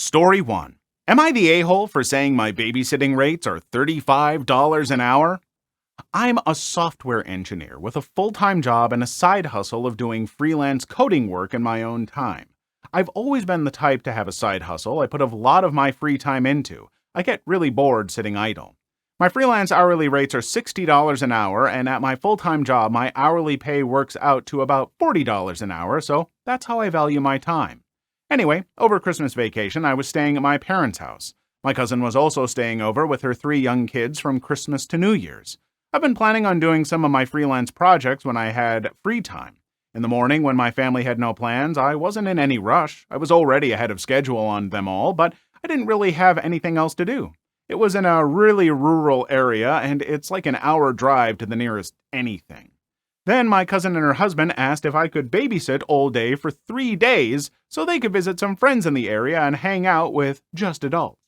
Story 1. Am I the a-hole for saying my babysitting rates are $35 an hour? I'm a software engineer with a full-time job and a side hustle of doing freelance coding work in my own time. I've always been the type to have a side hustle I put a lot of my free time into. I get really bored sitting idle. My freelance hourly rates are $60 an hour, and at my full-time job, my hourly pay works out to about $40 an hour, so that's how I value my time. Anyway, over Christmas vacation, I was staying at my parents' house. My cousin was also staying over with her 3 young kids from Christmas to New Year's. I've been planning on doing some of my freelance projects when I had free time. In the morning, when my family had no plans, I wasn't in any rush. I was already ahead of schedule on them all, but I didn't really have anything else to do. It was in a really rural area, and it's like an hour drive to the nearest anything. Then my cousin and her husband asked if I could babysit all day for 3 days so they could visit some friends in the area and hang out with just adults.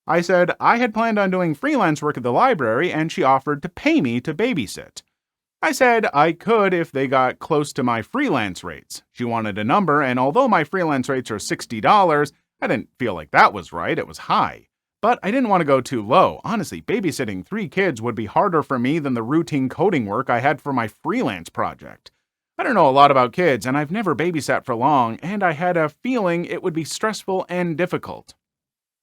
I said I had planned on doing freelance work at the library, and she offered to pay me to babysit. I said I could if they got close to my freelance rates. She wanted a number, and although my freelance rates are $60, I didn't feel like that was right. It was high. But I didn't want to go too low. Honestly, babysitting 3 kids would be harder for me than the routine coding work I had for my freelance project. I don't know a lot about kids, and I've never babysat for long, and I had a feeling it would be stressful and difficult.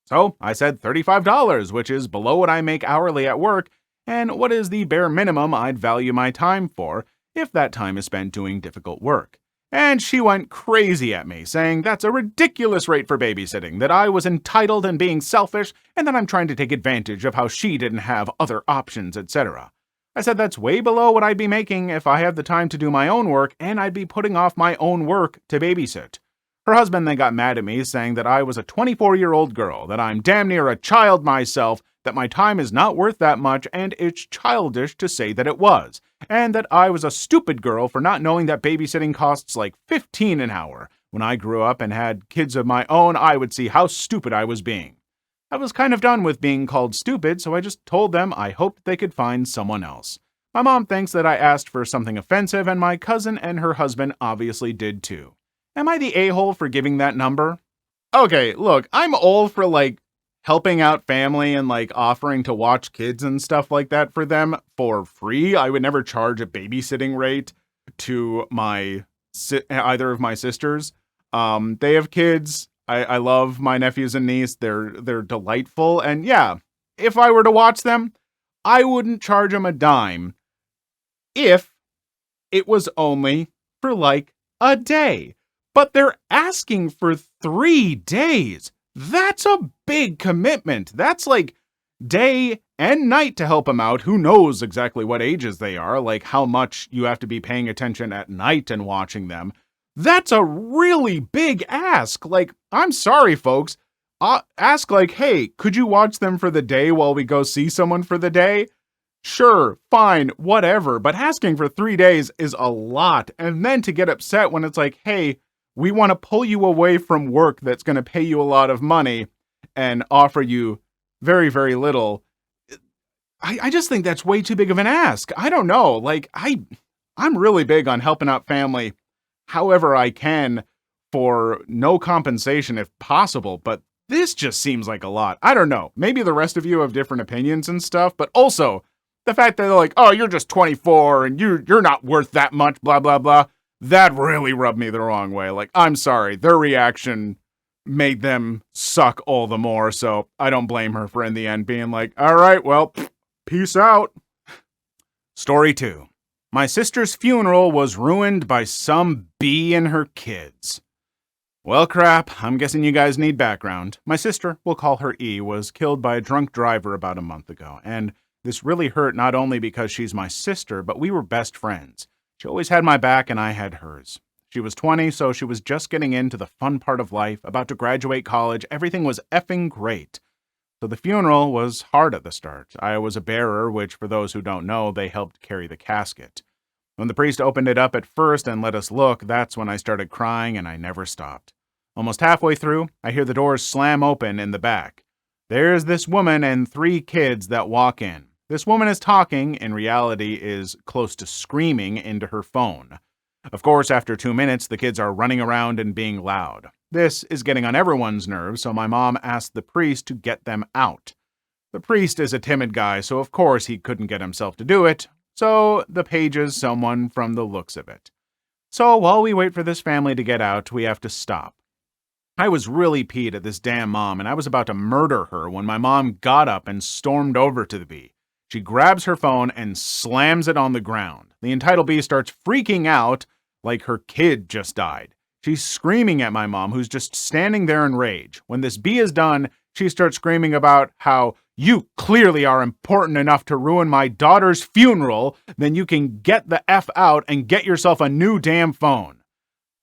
So I said $35, which is below what I make hourly at work, and what is the bare minimum I'd value my time for if that time is spent doing difficult work. And she went crazy at me, saying that's a ridiculous rate for babysitting, that I was entitled and being selfish, and that I'm trying to take advantage of how she didn't have other options, etc. I said that's way below what I'd be making if I had the time to do my own work, and I'd be putting off my own work to babysit. Her husband then got mad at me, saying that I was a 24-year-old girl, that I'm damn near a child myself, that my time is not worth that much, and it's childish to say that it was, and that I was a stupid girl for not knowing that babysitting costs like $15 an hour. When I grew up and had kids of my own, I would see how stupid I was being. I was kind of done with being called stupid, so I just told them I hoped they could find someone else. My mom thinks that I asked for something offensive, and my cousin and her husband obviously did too. Am I the a-hole for giving that number? Okay, look, I'm all for helping out family and offering to watch kids and stuff like that for them for free. I would never charge a babysitting rate to either of my sisters. They have kids. I love my nephews and niece. They're delightful. And yeah, if I were to watch them, I wouldn't charge them a dime if it was only for a day. But they're asking for 3 days. That's a big commitment. That's day and night to help them out. Who knows exactly what ages they are, how much you have to be paying attention at night and watching them. That's a really big ask. I'm sorry, folks. Ask hey, could you watch them for the day while we go see someone for the day? Sure, fine, whatever. But asking for 3 days is a lot. And then to get upset when it's hey, we want to pull you away from work that's going to pay you a lot of money and offer you very, very little. I just think that's way too big of an ask. I don't know. I'm really big on helping out family however I can for no compensation if possible, but this just seems like a lot. I don't know. Maybe the rest of you have different opinions and stuff, but also the fact that they're oh, you're just 24 and you're not worth that much, blah, blah, blah. That really rubbed me the wrong way. I'm sorry. Their reaction made them suck all the more, so I don't blame her for in the end being all right, well, peace out. Story 2. My sister's funeral was ruined by some bee and her kids. Well, crap. I'm guessing you guys need background. My sister, we'll call her E, was killed by a drunk driver about a month ago, and this really hurt not only because she's my sister, but we were best friends. She always had my back and I had hers. She was 20, so she was just getting into the fun part of life, about to graduate college. Everything was effing great. So the funeral was hard at the start. I was a bearer, which for those who don't know, they helped carry the casket. When the priest opened it up at first and let us look, that's when I started crying and I never stopped. Almost halfway through, I hear the doors slam open in the back. There's this woman and 3 kids that walk in. This woman is talking, in reality is close to screaming into her phone. Of course, after 2 minutes, the kids are running around and being loud. This is getting on everyone's nerves, so my mom asked the priest to get them out. The priest is a timid guy, so of course he couldn't get himself to do it, so the page is someone from the looks of it. So while we wait for this family to get out, we have to stop. I was really peed at this damn mom, and I was about to murder her when my mom got up and stormed over to the bee. She grabs her phone and slams it on the ground. The entitled bee starts freaking out like her kid just died. She's screaming at my mom, who's just standing there in rage. When this bee is done, she starts screaming about how you clearly are important enough to ruin my daughter's funeral, then you can get the F out and get yourself a new damn phone.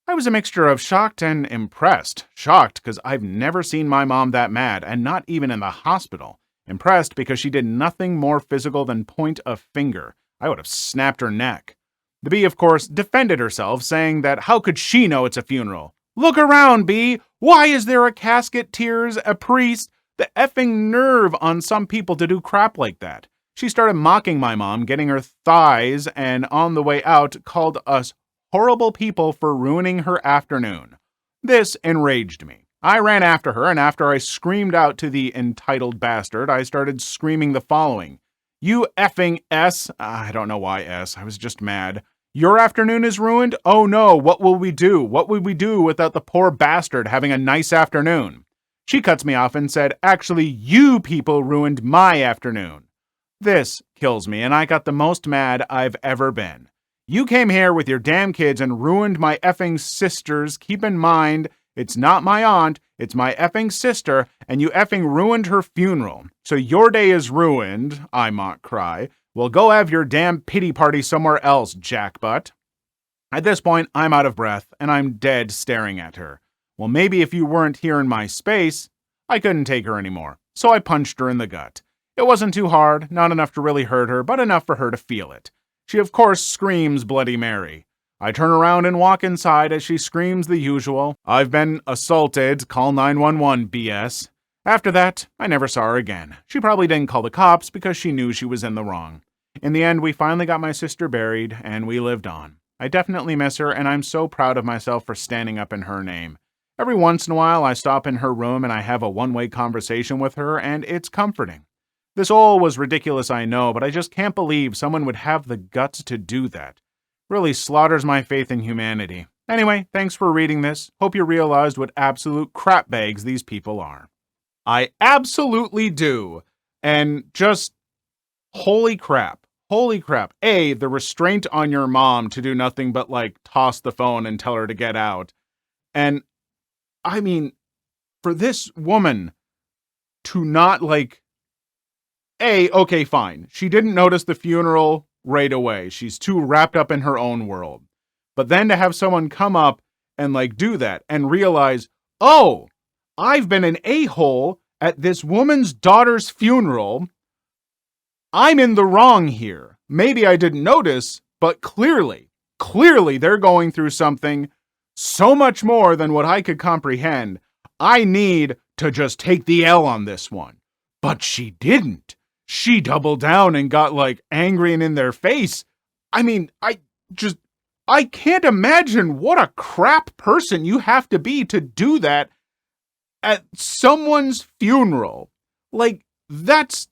I was a mixture of shocked and impressed. Shocked because I've never seen my mom that mad, and not even in the hospital. Impressed because she did nothing more physical than point a finger. I would have snapped her neck. The bee, of course, defended herself, saying that how could she know it's a funeral? Look around, bee! Why is there a casket, tears, a priest? The effing nerve on some people to do crap like that. She started mocking my mom, getting her thighs, and on the way out called us horrible people for ruining her afternoon. This enraged me. I ran after her, and after I screamed out to the entitled bastard, I started screaming the following. You effing S. I don't know why S. I was just mad. Your afternoon is ruined? Oh no, what will we do? What would we do without the poor bastard having a nice afternoon? She cuts me off and said, actually, you people ruined my afternoon. This kills me, and I got the most mad I've ever been. You came here with your damn kids and ruined my effing sister's. Keep in mind, it's not my aunt, it's my effing sister, and you effing ruined her funeral. So your day is ruined, I mock cry. Well, go have your damn pity party somewhere else, jackbutt. At this point, I'm out of breath, and I'm dead staring at her. Well, maybe if you weren't here in my space, I couldn't take her anymore. So I punched her in the gut. It wasn't too hard, not enough to really hurt her, but enough for her to feel it. She, of course, screams Bloody Mary. I turn around and walk inside as she screams the usual, I've been assaulted, call 911 BS. After that, I never saw her again. She probably didn't call the cops because she knew she was in the wrong. In the end, we finally got my sister buried, and we lived on. I definitely miss her, and I'm so proud of myself for standing up in her name. Every once in a while, I stop in her room and I have a one-way conversation with her, and it's comforting. This all was ridiculous, I know, but I just can't believe someone would have the guts to do that. Really slaughters my faith in humanity. Anyway, thanks for reading this. Hope you realized what absolute crapbags these people are. I absolutely do. And just, holy crap. Holy crap. A, the restraint on your mom to do nothing but, toss the phone and tell her to get out. And, I mean, for this woman to not, okay, fine. She didn't notice the funeral right away. She's too wrapped up in her own world. But then to have someone come up and, do that and realize, oh, I've been an a-hole at this woman's daughter's funeral. I'm in the wrong here. Maybe I didn't notice, but clearly they're going through something so much more than what I could comprehend. I need to just take the L on this one. But she didn't. She doubled down and got, angry and in their face. I mean, I can't imagine what a crap person you have to be to do that at someone's funeral. That's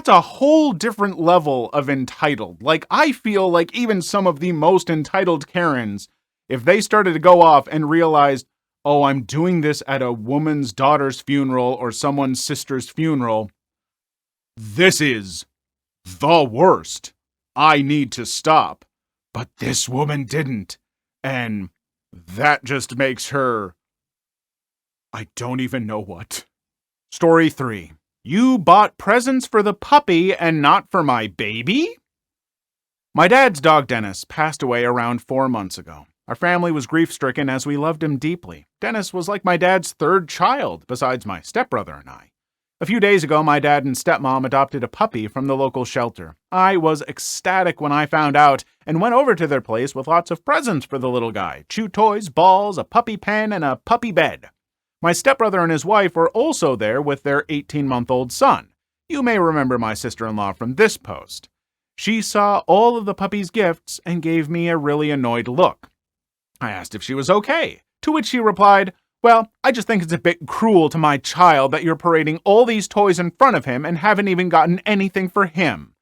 a whole different level of entitled. I feel like even some of the most entitled Karens, if they started to go off and realized, oh, I'm doing this at a woman's daughter's funeral or someone's sister's funeral, this is the worst. I need to stop. But this woman didn't. And that just makes her... I don't even know what. Story 3. You bought presents for the puppy and not for my baby? My dad's dog Dennis passed away around 4 months ago. Our family was grief-stricken as we loved him deeply. Dennis was like my dad's third child, besides my stepbrother and I. A few days ago, my dad and stepmom adopted a puppy from the local shelter. I was ecstatic when I found out and went over to their place with lots of presents for the little guy. Chew toys, balls, a puppy pen, and a puppy bed. My stepbrother and his wife were also there with their 18-month-old son. You may remember my sister-in-law from this post. She saw all of the puppy's gifts and gave me a really annoyed look. I asked if she was okay, to which she replied, Well, I just think it's a bit cruel to my child that you're parading all these toys in front of him and haven't even gotten anything for him.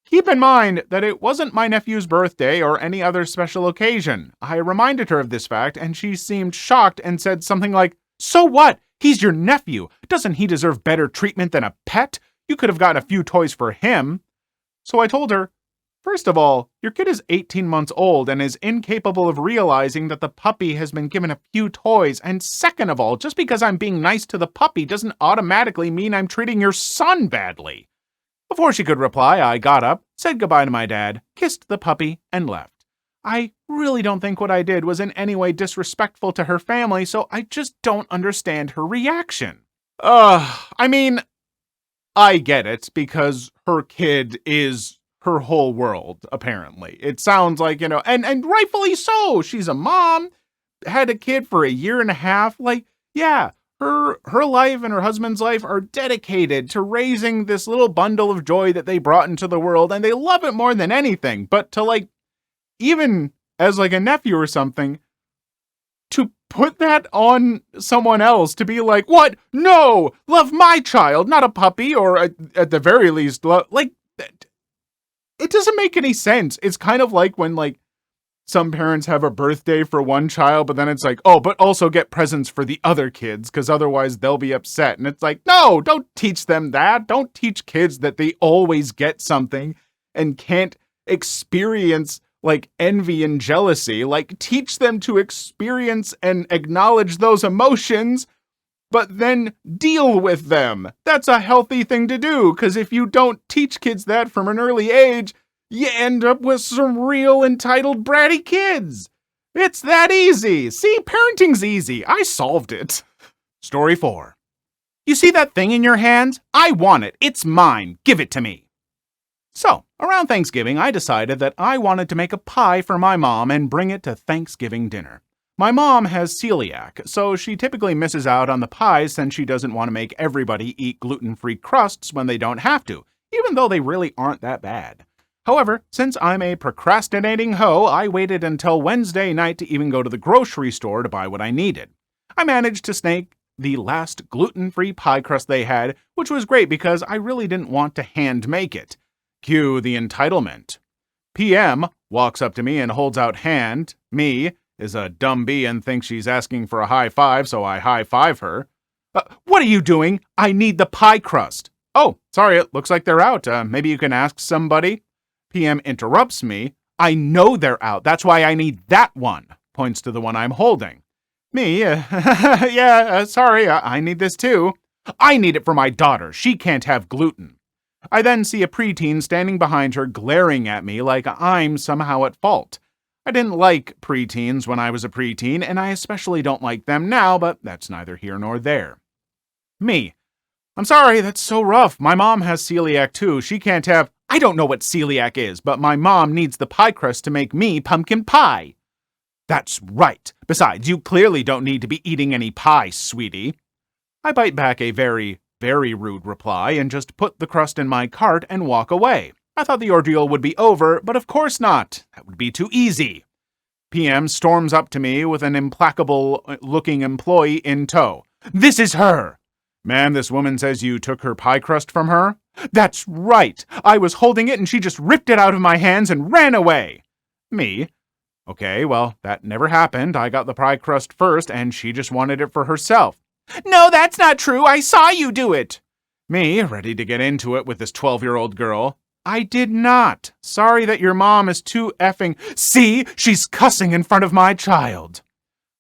Keep in mind that it wasn't my nephew's birthday or any other special occasion. I reminded her of this fact, and she seemed shocked and said something like, "So what? He's your nephew. Doesn't he deserve better treatment than a pet? You could have gotten a few toys for him." So I told her, first of all, your kid is 18 months old and is incapable of realizing that the puppy has been given a few toys. And second of all, just because I'm being nice to the puppy doesn't automatically mean I'm treating your son badly. Before she could reply, I got up, said goodbye to my dad, kissed the puppy, and left. I really don't think what I did was in any way disrespectful to her family, so I just don't understand her reaction. I mean, I get it, because her kid is her whole world, apparently. It sounds like, and rightfully so. She's a mom, had a kid for a year and a half. Like, yeah, her life and her husband's life are dedicated to raising this little bundle of joy that they brought into the world, and they love it more than anything. But to, even as a nephew or something, to put that on someone else, to be like, what? No! Love my child, not a puppy, or at the very least, it doesn't make any sense. It's kind of like when, some parents have a birthday for one child, but then it's like, oh, but also get presents for the other kids, because otherwise they'll be upset. And it's like, no, don't teach them that. Don't teach kids that they always get something and can't experience, envy and jealousy. Teach them to experience and acknowledge those emotions, but then deal with them. That's a healthy thing to do, because if you don't teach kids that from an early age, you end up with some real entitled bratty kids. It's that easy. See, parenting's easy. I solved it. Story 4. You see that thing in your hands? I want it. It's mine. Give it to me. So, around Thanksgiving, I decided that I wanted to make a pie for my mom and bring it to Thanksgiving dinner. My mom has celiac, so she typically misses out on the pies since she doesn't want to make everybody eat gluten-free crusts when they don't have to, even though they really aren't that bad. However, since I'm a procrastinating hoe, I waited until Wednesday night to even go to the grocery store to buy what I needed. I managed to snake the last gluten-free pie crust they had, which was great because I really didn't want to hand make it. Cue the entitlement. PM walks up to me and holds out hand. Me is a dumb bee and thinks she's asking for a high five, so I high five her. What are you doing? I need the pie crust. Oh, sorry, it looks like they're out. Maybe you can ask somebody? PM interrupts me. I know they're out. That's why I need that one. Points to the one I'm holding. Me, sorry, I need this too. I need it for my daughter. She can't have gluten. I then see a preteen standing behind her glaring at me like I'm somehow at fault. I didn't like preteens when I was a preteen, and I especially don't like them now, but that's neither here nor there. Me. I'm sorry, that's so rough. My mom has celiac too. She can't have... I don't know what celiac is, but my mom needs the pie crust to make me pumpkin pie. That's right. Besides, you clearly don't need to be eating any pie, sweetie. I bite back a very, very rude reply and just put the crust in my cart and walk away. I thought the ordeal would be over, but of course not. That would be too easy. PM storms up to me with an implacable-looking employee in tow. This is her. Ma'am, this woman says you took her pie crust from her? That's right. I was holding it and she just ripped it out of my hands and ran away. Me. Okay, well, that never happened. I got the pie crust first and she just wanted it for herself. No, that's not true. I saw you do it. Me, ready to get into it with this 12-year-old girl. I did not. Sorry that your mom is too effing... See, she's cussing in front of my child.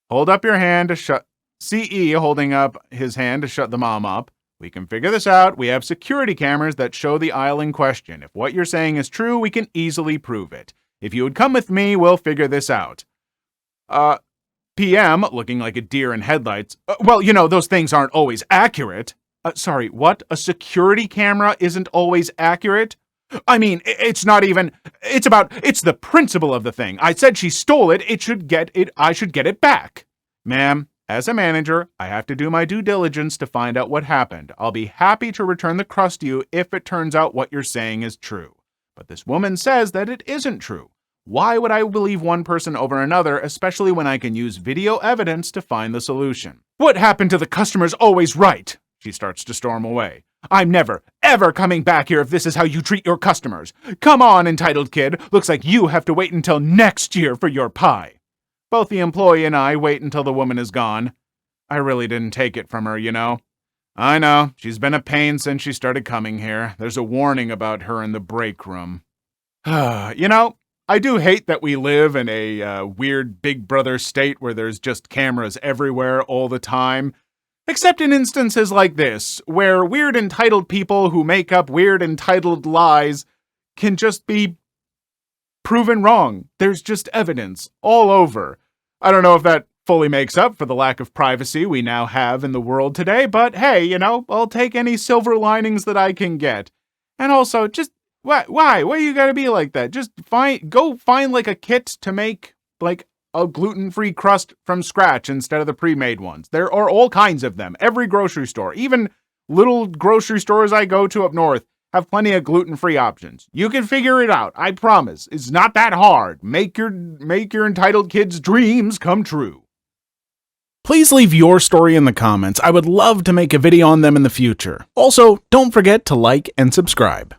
Hold up your hand to shut... CE holding up his hand to shut the mom up. We can figure this out. We have security cameras that show the aisle in question. If what you're saying is true, we can easily prove it. If you would come with me, we'll figure this out. PM, looking like a deer in headlights. Well, those things aren't always accurate. Sorry, what? A security camera isn't always accurate? I mean, it's not even... It's the principle of the thing. I said she stole it. I should get it back. Ma'am, as a manager, I have to do my due diligence to find out what happened. I'll be happy to return the crust to you if it turns out what you're saying is true. But this woman says that it isn't true. Why would I believe one person over another, especially when I can use video evidence to find the solution? What happened to the customer's always right? She starts to storm away. I'm never, ever coming back here if this is how you treat your customers. Come on, entitled kid. Looks like you have to wait until next year for your pie. Both the employee and I wait until the woman is gone. I really didn't take it from her, you know. I know, she's been a pain since she started coming here. There's a warning about her in the break room. You know, I do hate that we live in a weird Big Brother state where there's just cameras everywhere all the time. Except in instances like this, where weird entitled people who make up weird entitled lies can just be proven wrong. There's just evidence all over. I don't know if that fully makes up for the lack of privacy we now have in the world today, but hey, you know, I'll take any silver linings that I can get. And also, just, why? Why you gotta be like that? Just go find like a kit to make, like, a gluten-free crust from scratch instead of the pre-made ones. There are all kinds of them. Every grocery store, even little grocery stores I go to up north, have plenty of gluten-free options. You can figure it out. I promise. It's not that hard. Make your entitled kids' dreams come true. Please leave your story in the comments. I would love to make a video on them in the future. Also, don't forget to like and subscribe.